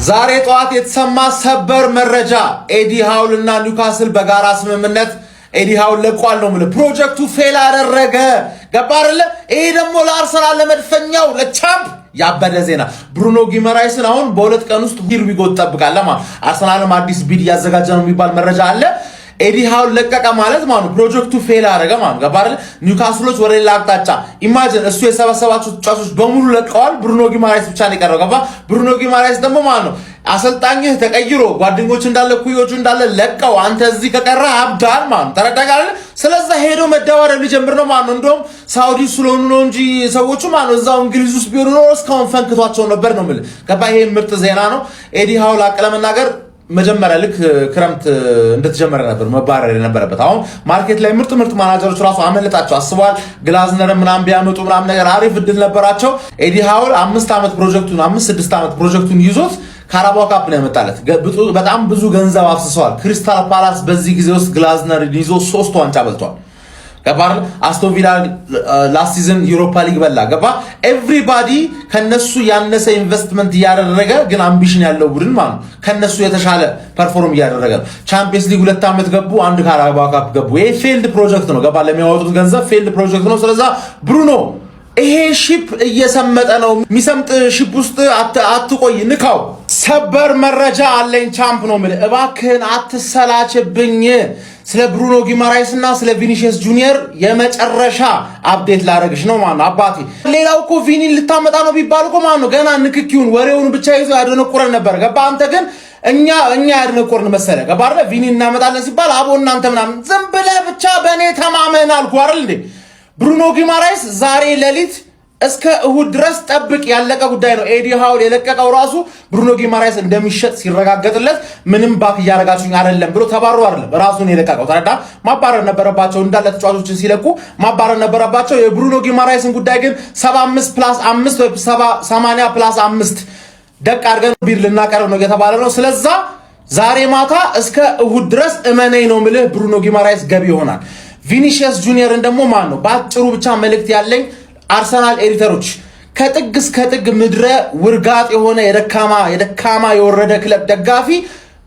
ዛሬ ጠዋት የተሰማ ሰበር መረጃ ኤዲ ሃውልና ኒውካስል በጋራ ስምምነት ኤዲ ሃውል ለቋል ነው ማለት ፕሮጀክቱ ፌል አደረገ ገባ አይደለ ይሄ ደግሞ ለአርሰናል ለመድፈኛው ለቻምፕ ያበደ ዜና ብሩኖ ጊመራይስን አሁን በሁለት ቀን ውስጥ ሂርዊጎ ተጠብቃለ ማለት አርሰናልም አዲስ ቢድ ያዘጋጀ ነው የሚባል መረጃ አለ ኤዲ ሃውል ለቀቀ ማለት ማለት ፕሮጀክቱ ፌል አደረገ ማለት ገባ አይደለ ኒውካስሎች ወደ ሌላ አቅጣጫ ኢማጂን እሱ የሰበሰባቸው ተጫዋቾች በሙሉ ለቀዋል ብሩኖ ጊመራይስ ብቻ ነው የቀረው ገባ ብሩኖ ጊመራይስ ደግሞ ማለት ነው አሰልጣኝህ ተቀይሮ ጓደኞች እንዳለ ኩዮቹ እንዳለ ለቀው አንተ እዚህ ከቀረ አብዳል ማለት ተረዳጋለ ስለዚህ ሄዶ መዳወር ሊጀምር ነው ማለት ነው እንደውም ሳውዲ ስለሆኑ ነው እንጂ ሰዎቹ ማለት ነው እዛው እንግሊዝ ውስጥ ቢሆኑ ነው እስካሁን ፈንክቷቸው ነበር ነው ማለት ገባ ይሄ ምርጥ ዜና ነው ኤዲ ሃውል አቀለመናገር መጀመሪያ ልክ ክረምት እንደተጀመረ ነበር መባረር የነበረበት አሁን ማርኬት ላይ ምርጥ ማናጀሮች ራሱ አመለጣቸው አስቧል ግላዝነር ምናምን ቢያመጡ ምናምን ነገር አሪፍ እድል ነበራቸው ኤዲ ሃውል 5 አመት ፕሮጀክቱን 5-6 አመት ፕሮጀክቱን ይዞት ካራባው ካፕ ነው ያመጣለት በጣም ብዙ ገንዘብ አፍስሰዋል ክሪስታል ፓላስ በዚህ ጊዜ ውስጥ ግላዝነር ይዞ 3 ዋንጫ በልቷል ገባር አስቶን ቪላ ላስት ሲዝን ዩሮፓ ሊግ በላ ገባ ኤቭሪባዲ ከነሱ ያነሰ ኢንቨስትመንት ያደረገ ግን አምቢሽን ያለው ቡድን ማለት ከነሱ የተሻለ ፐርፎርም ያደረገ ቻምፒየንስ ሊግ 2 አመት ገቡ አንድ ካራባው ካፕ ገቡ ይሄ ፌልድ ፕሮጀክት ነው ገባ ለሚያወጡት ገንዘብ ፌልድ ፕሮጀክት ነው ስለዚህ ብሩኖ ይሄ ሺፕ እየሰመጠ ነው የሚሰምጥ ሺፕ ውስጥ አትቆይ ንካው ሰበር መረጃ አለኝ ቻምፕ ነው ማለት እባክህን አትሰላችብኝ ስለ ብሩኖ ጊመራይስና ስለ ቪኒሺየስ ጁኒየር የመጨረሻ አፕዴት ላረግሽ ነው ማለት አባቴ ሌላው እኮ ቪኒን ልታመጣ ነው ቢባል እኮ ማለት ነው ገና ንክኪውን ወሬውን ብቻ ይዞ ያደነቆረን ነበር ገባ አንተ ግን እኛ ያደነቆርን መሰለ ገባ አይደል ቪኒን እናመጣለን ሲባል አቦ እናንተ ምናምን ዝም ብለህ ብቻ በኔ ተማመን አልኩ አይደል እንዴ ብሩኖ ጊመራይስ ዛሬ ሌሊት እስከ እሁድ ድረስ ጠብቅ ያለቀ ጉዳይ ነው ኤዲ ሃውል የለቀቀው ራሱ ብሩኖ ጊመራይስ እንደሚሸጥ ሲረጋገጥለት ምንም ባክ ያረጋችሁኝ አይደለም ብሎ ተባሮ አይደለም ራሱን የለቀቀው ተረዳ ማባረር ነበረባቸው እንዳለ ተጫዋቾችን ሲለቁ ማባረር ነበረባቸው የብሩኖ ጊመራይስን ጉዳይ ግን 75+5 ወይ 80+5 ደቅ አድርገን ቢር ልናቀርብ ነው የተባለ ነው ስለዚህ ዛሬ ማታ እስከ እሁድ ድረስ እመነኝ ነው ምልህ ብሩኖ ጊመራይስ ገቢ ይሆናል ቪኒሺየስ ጁኒየርን ደግሞ ማን ነው ባጭሩ ብቻ መልእክት ያለኝ አርሰናል ኤዲተሮች ከጥግ እስከ ጥግ ምድረ ውርጋጥ የሆነ የደካማ የወረደ ክለብ ደጋፊ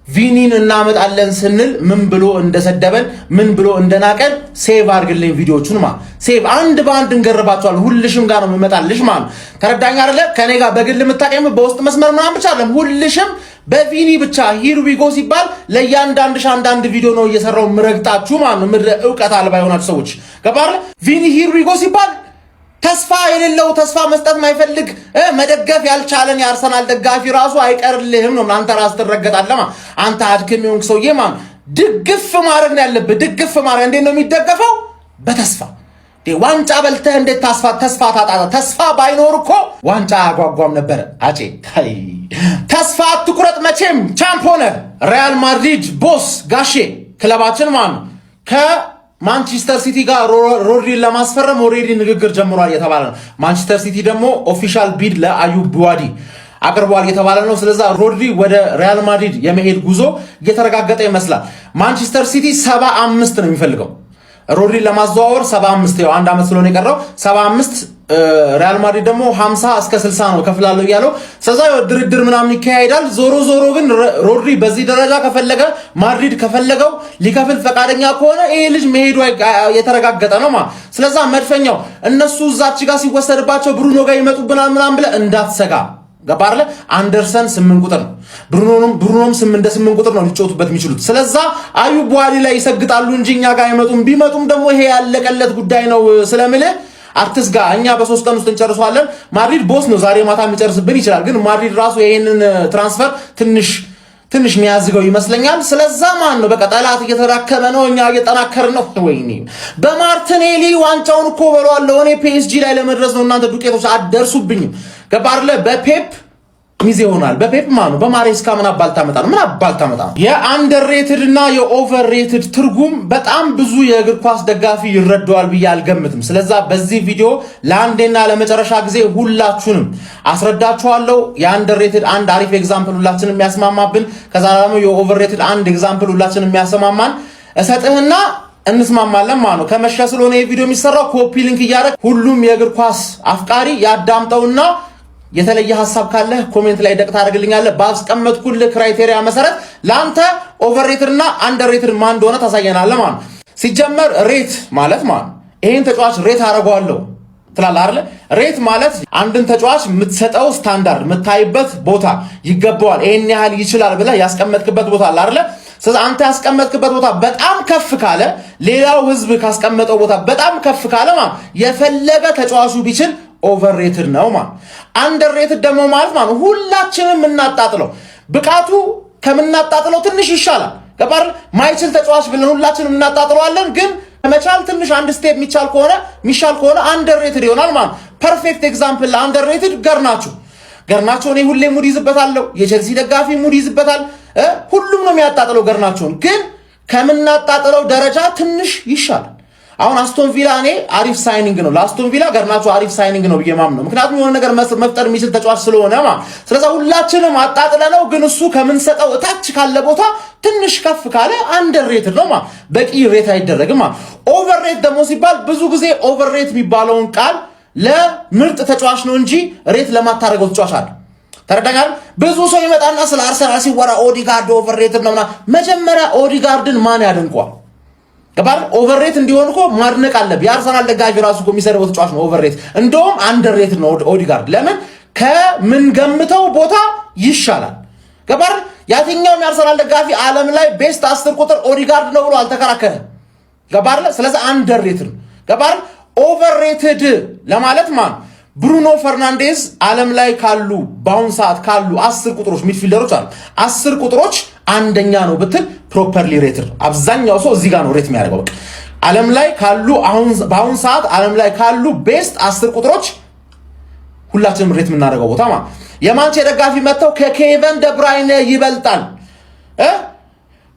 ቪኒን እናመጣለን ስንል ምን ብሎ እንደሰደበን ምን ብሎ እንደናቀን ሴቭ አድርግልኝ ቪዲዮቹን ሴቭ አንድ ባንድ እንገርባቸዋል ሁልሽም ጋር ነው መመጣልሽ ተረዳኝ አይደለ ከኔ ጋር በግል የምታቀም በውስጥ መስመር ምናምን ብቻ አይደለም ሁልሽም በቪኒ ብቻ ሂር ዊ ጎ ሲባል ለያንዳንድ አንዳንድ ቪዲዮ ነው እየሰራው ምረግጣችሁ ምድረ ዕውቀት አልባ ይሆናችሁ ሰዎች ገባር ቪኒ ሂር ዊ ጎ ሲባል ተስፋ የሌለው ተስፋ መስጠት ማይፈልግ መደገፍ ያልቻለን የአርሰናል ደጋፊ ራሱ አይቀርልህም ነው አንተ ራስ ተረጋጋጣለማ አንተ አድክም ይሁን ሰውዬ ድግፍ ማድረግ ነው ያለበት ድግፍ ማድረግ እንዴት ነው የሚደገፈው በተስፋ ዋንጫ በልተህ እንዴት ተስፋ ታጣጣ ተስፋ ባይኖር እኮ ዋንጫ አጓጓም ነበር አጬ ተስፋ አትቁረጥ መቼም ቻምፒዮን ሪያል ማድሪድ ቦስ ጋሼ ክለባችን ከማንቸስተር ሲቲ ጋር ሮድሪን ለማስፈረም ኦሬዲ ንግግር ጀምሯል የተባለ ነው ማንቸስተር ሲቲ ደግሞ ኦፊሻል ቢድ ለአዩብ ቡዋዲ አቅርቧል የተባለ ነው ስለዚህ ሮድሪ ወደ ሪያል ማድሪድ የመሄድ ጉዞ እየተረጋገጠ ይመስላል ማንቸስተር ሲቲ 75 ነው የሚፈልገው ሮድሪ ለማዘዋወር 75 ያው አንድ አመት ስለሆነ የቀረው 75 ሪያል ማድሪድ ደግሞ 50 እስከ 60 ነው ከፍላለሁ ያለው ስለዚህ ድርድር ምናምን ይካሄዳል ዞሮ ግን ሮድሪ በዚህ ደረጃ ከፈለገ ማድሪድ ከፈለገው ሊከፍል ፈቃደኛ ከሆነ ይሄ ልጅ መሄዱ የተረጋገጠ ነው ስለዚህ መድፈኛው እነሱ እዛች ጋር ሲወሰድባቸው ብሩኖ ጋር ይመጡብናል ምናምን ብለ እንዳትሰጋ ገባርለ አንደርሰን 8 ቁጥር ነው ብሩኖም 8 ቁጥር ነው ሊጮቱበት የሚችሉት ስለዚህ አዩብ ቡዋዲ ላይ ይሰግጣሉ እንጂ እኛ ጋር ቢመጡም ደግሞ ይሄ ያለቀለት ጉዳይ ነው ስለምልህ አርቲስት ጋር እኛ በ3 ቀን ውስጥ እንጨርሷለን ማድሪድ ቦስ ነው ዛሬ ማታ የሚጨርስብን ይችላል ግን ማድሪድ ራሱ ይሄንን ትራንስፈር ትንሽ የሚያዝገው ይመስለኛል ስለዚህ ነው በቃ ጠላት እየተራከመ ነው እኛ እየጠናከርን ነው ወይኔ በማርቲኔሊ ዋንጫውን እኮ በሏለው እኔ ፒኤስጂ ላይ ለመድረስ ነው እናንተ ዱቄቶች አደርሱብኝም ገባርለ በፔፕ ሚዜ ሆናል በፔፕ ነው በማሬስካ ምን አባልታመጣ የአንደርሬትድ እና የኦቨርሬትድ ትርጉም በጣም ብዙ የእግር ኳስ ደጋፊ ይረዳዋል ብዬ አልገምትም ስለዚህ በዚህ ቪዲዮ ለአንዴና ለመጨረሻ ጊዜ ሁላችሁንም አስረዳችኋለሁ የአንደርሬትድ አንድ አሪፍ ኤግዛምፕል ሁላችንም የሚያስማማብን ከዛ ደግሞ የኦቨርሬትድ አንድ ኤግዛምፕል ሁላችንም የሚያስማማን እሰጥህና እንስማማለን ነው ከመሸ ስለሆነ የቪዲዮ የሚሰራው ኮፒ ሊንክ ያደረግ ሁሉም የእግር ኳስ አፍቃሪ ያዳምጠውና የተለየ ሐሳብ ካለ ኮሜንት ላይ ደቅ ታደርግልኛለህ። ባስቀመጥኩልህ ክራይቴሪያ መሰረት ላንተ ኦቨርሬትድ እና አንደርሬትድ ማን እንደሆነ ታሳየናለህ ማለት ነው። ሲጀመር ሬት ማለት ማለት ይሄን ተጫዋች ሬት አደርገዋለሁ ትላለህ አይደል? ሬት ማለት አንድን ተጫዋች የምትሰጠው ስታንዳርድ የምታይበት ቦታ ይገባዋል፣ ይሄን ያህል ይችላል ብለህ ያስቀመጥክበት ቦታ አለ አይደል? ስለዚህ አንተ ያስቀመጥክበት ቦታ በጣም ከፍ ካለ ሌላው ህዝብ ካስቀመጠው ቦታ በጣም ከፍ ካለ ማለት የፈለገ ተጫዋቹ ቢችል ኦቨርሬትድ ነው ማለት። አንደርሬትድ ደግሞ ማለት ሁላችንም እናጣጥለው ብቃቱ ከምናጣጥለው ትንሽ ይሻላል። ገባር ማይችል ተጫዋች ብለን ሁላችንም እናጣጥለዋለን፣ ግን መቻል ትንሽ አንድ ስቴፕ የሚቻል ከሆነ አንደርሬትድ ይሆናል ማለት። ፐርፌክት ኤግዛምፕል ለአንደርሬትድ ገርናቾ እኔ ሁሌ ሙድ ይዝበታለሁ፣ የቼልሲ ደጋፊ ሙድ ይዝበታል፣ ሁሉም ነው የሚያጣጥለው ገርናቾን፣ ግን ከምናጣጥለው ደረጃ ትንሽ ይሻላል። አሁን አስቶን ቪላ እኔ አሪፍ ሳይኒንግ ነው ለአስቶን ቪላ ገርናቾ አሪፍ ሳይኒንግ ነው ብዬ ማምነው፣ ምክንያቱም የሆነ ነገር መፍጠር የሚችል ተጫዋች ስለሆነ ማለት። ስለዚህ ሁላችንም አጣጥለነው፣ ግን እሱ ከምንሰጠው እታች ካለ ቦታ ትንሽ ከፍ ካለ አንደርሬትድ ነው ማለት፣ በቂ ሬት አይደረግም ማለት። ኦቨርሬት ደግሞ ሲባል ብዙ ጊዜ ኦቨርሬት የሚባለውን ቃል ለምርጥ ተጫዋች ነው እንጂ ሬት ለማታረገው ተጫዋች አለ። ተረዳኛል። ብዙ ሰው ይመጣና ስለ አርሰናል ሲወራ ኦዲጋርድ ኦቨርሬትድ ነው ምናምን። መጀመሪያ ኦዲጋርድን ማን ያደንቋል? ገባል። ኦቨርሬት እንዲሆን እኮ ማድነቅ አለብህ። የአርሰናል ደጋፊ ራሱ እኮ የሚሰደበው ተጫዋች ነው ኦቨርሬት። እንደውም አንደርሬትድ ነው ኦዲጋርድ። ለምን? ከምንገምተው ቦታ ይሻላል። ገባል። የትኛውም የአርሰናል ደጋፊ ዓለም ላይ ቤስት 10 ቁጥር ኦዲጋርድ ነው ብሎ አልተከራከረም። ገባል። ስለዚህ አንደርሬትድ ነው። ገባል። ኦቨርሬትድ ለማለት ማን ብሩኖ ፈርናንዴዝ ዓለም ላይ ካሉ በአሁን ሰዓት ካሉ 10 ቁጥሮች ሚድፊልደሮች አሉ 10 ቁጥሮች አንደኛ ነው ብትል ፕሮፐርሊ ሬትድ። አብዛኛው ሰው እዚህ ጋር ነው ሬት የሚያደርገው። በቃ ዓለም ላይ ካሉ በአሁን ሰዓት ዓለም ላይ ካሉ ቤስት 10 ቁጥሮች ሁላችንም ሬት የምናደርገው ቦታ ማለት። የማንቼ ደጋፊ መጥተው ከኬቨን ደብራይነ ይበልጣል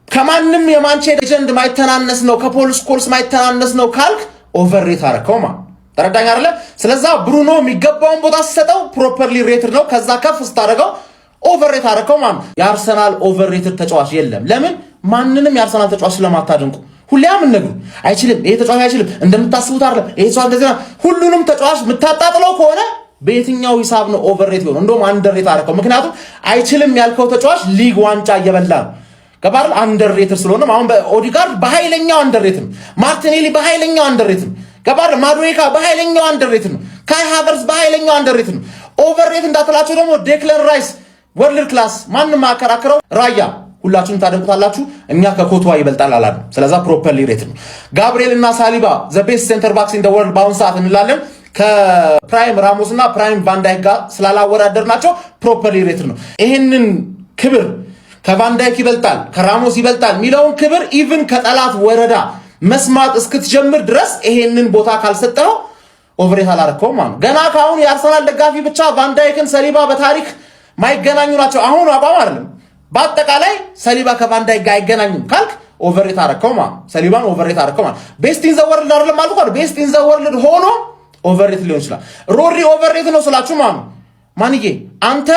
ከማንም የማንቼ ሌጀንድ ማይተናነስ ነው ከፖል ስኮልስ ማይተናነስ ነው ካልክ ኦቨርሬት አደረከው ማለት ተረዳኝ አይደለ? ስለዛ ብሩኖ የሚገባውን ቦታ ሲሰጠው ፕሮፐርሊ ሬትድ ነው። ከዛ ከፍ ስታደርገው ኦቨርሬት አደረከው ማለት። የአርሰናል ኦቨርሬትድ ተጫዋች የለም። ለምን? ማንንም የአርሰናል ተጫዋች ስለማታደንቁ ሁሌ የምንነግሩ አይችልም፣ ይሄ ተጫዋች አይችልም፣ እንደምታስቡት አይደለም፣ ይሄ ተጫዋች እንደዚህ ነው። ሁሉንም ተጫዋች የምታጣጥለው ከሆነ በየትኛው ሂሳብ ነው ኦቨርሬት ይሆነው? እንደውም አንደርሬት አደረከው። ምክንያቱም አይችልም ያልከው ተጫዋች ሊግ ዋንጫ እየበላ ነው። ገባር አንደርሬትድ ስለሆነ አሁን በኦዲጋርድ በኃይለኛው አንደርሬትድ ነው። ማርቲኔሊ በኃይለኛው አንደርሬትድ ነው። ገባር ማዱዌካ በኃይለኛው አንደርሬትድ ነው። ካይ ሃቨርትዝ በኃይለኛው አንደርሬትድ ነው። ኦቨርሬት እንዳትላቸው ደግሞ ዴክለን ራይስ ወርልድ ክላስ ማንንም አከራክረው ራያ ሁላችሁም ታደንቁታላችሁ። እኛ ከኮትዋ ይበልጣል አላለም። ስለዛ ፕሮፐርሊ ሬትድ ነው። ጋብሪኤል እና ሳሊባ ዘ ቤስት ሴንተር ባክስ ኢን ዘ ወርልድ በአሁን ሰዓት እንላለን። ከፕራይም ራሞስ እና ፕራይም ቫንዳይክ ጋር ስላላወዳደርናቸው ፕሮፐርሊ ሬትድ ነው። ይሄንን ክብር ከቫንዳይክ ይበልጣል ከራሞስ ይበልጣል የሚለውን ክብር ኢቭን ከጠላት ወረዳ መስማት እስክትጀምር ድረስ ይሄንን ቦታ ካልሰጠው ኦቨርሬት አላረከውም ማለት ነው። ገና ካሁን የአርሰናል ደጋፊ ብቻ ቫንዳይክን ሰሊባ በታሪክ ማይገናኙ ናቸው። አሁን አቋም አይደለም፣ በአጠቃላይ ሰሊባ ከቫንዳይክ ጋር አይገናኙም ካልክ ኦቨርሬት አረከው ማለት ሰሊባን ኦቨርሬት አረከው ማለት ቤስት ኢን ዘ ወርልድ አይደለም ማለት ነው። ቤስት ኢን ዘ ወርልድ ሆኖ ኦቨርሬት ሊሆን ይችላል። ሮድሪ ኦቨርሬት ነው ስላችሁ ማለት ነው። ማንዬ አንተ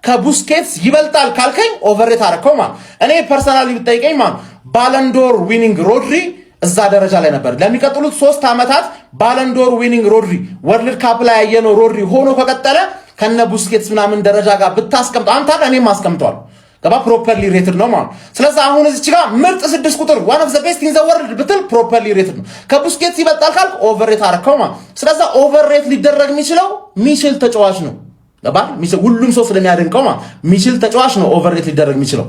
ከቡስኬትስ ይበልጣል ካልከኝ ኦቨርሬት አረከው ማለት። እኔ ፐርሰናሊ ብትጠይቀኝ ማለት ባለንዶር ዊኒንግ ሮድሪ እዛ ደረጃ ላይ ነበር። ለሚቀጥሉት 3 ዓመታት ባለንዶር ዊኒንግ ሮድሪ ወርልድ ካፕ ላይ ያየነው ሮድሪ ሆኖ ከቀጠለ ከነ ቡስኬትስ ምናምን ደረጃ ጋር ብታስቀምጥ አንተ እኔም አስቀምጠዋል። ገባ ፕሮፐርሊ ሬትድ ነው ማለት። ስለዚህ አሁን እዚች ጋር ምርጥ 6 ቁጥር one of the best in the world ብትል ፕሮፐርሊ ሬትድ ነው። ከቡስኬትስ ይበልጣል ካልክ ኦቨርሬት አረከው ማለት። ስለዚህ ኦቨርሬት ሊደረግ የሚችለው ሚችል ተጫዋች ነው። ገባ ሁሉም ሰው ስለሚያደንቀው ማለት ሚችል ተጫዋች ነው ኦቨርሬት ሊደረግ የሚችለው።